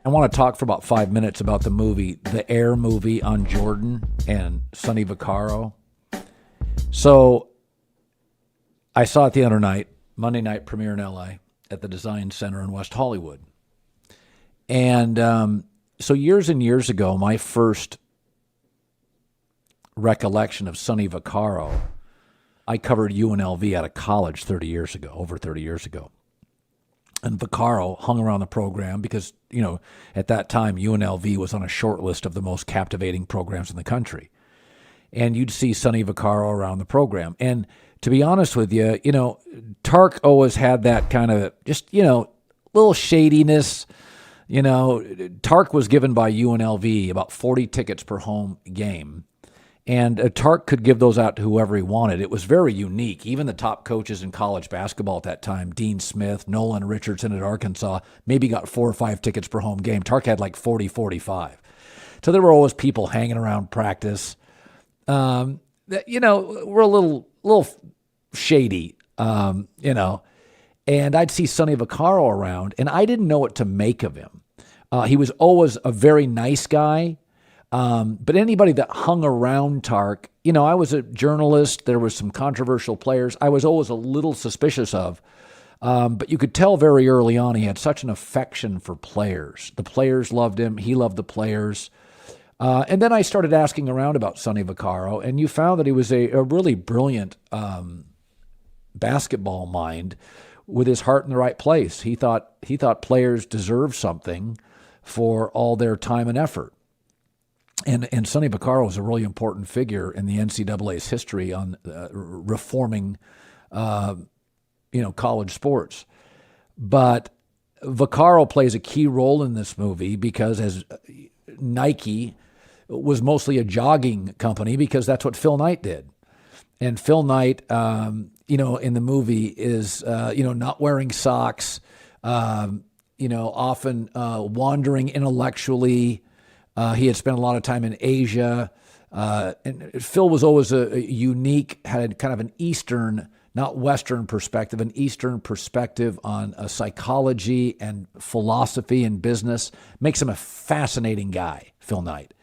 I want to talk for about 5 minutes about the movie, the Air movie on Jordan and Sonny Vaccaro. So I saw it the other night, Monday night premiere in LA at the Design Center in West Hollywood. And so years and years ago, my first recollection of Sonny Vaccaro, I covered UNLV out of college 30 years ago, over 30 years ago. And Vaccaro hung around the program because, at that time, UNLV was on a short list of the most captivating programs in the country. And you'd see Sonny Vaccaro around the program. And to be honest with you, Tark always had that kind of just, little shadiness. Tark was given by UNLV about 40 tickets per home game. And Tark could give those out to whoever he wanted. It was very unique. Even the top coaches in college basketball at that time, Dean Smith, Nolan Richardson at Arkansas, maybe got 4 or 5 tickets per home game. Tark had like 40, 45. So there were always people hanging around practice. We're a little shady, And I'd see Sonny Vaccaro around, and I didn't know what to make of him. He was always a very nice guy. But anybody that hung around Tark, I was a journalist. There was some controversial players I was always a little suspicious of. But you could tell very early on he had such an affection for players. The players loved him. He loved the players. And then I started asking around about Sonny Vaccaro, and you found that he was a really brilliant basketball mind with his heart in the right place. He thought players deserved something for all their time and effort. And Sonny Vaccaro was a really important figure in the NCAA's history on reforming, college sports. But Vaccaro plays a key role in this movie because as Nike was mostly a jogging company because that's what Phil Knight did. And Phil Knight, in the movie is, not wearing socks, often wandering intellectually. He had spent a lot of time in Asia. And Phil was always a unique, had kind of an Eastern, not Western perspective, an Eastern perspective on psychology and philosophy and business. Makes him a fascinating guy, Phil Knight.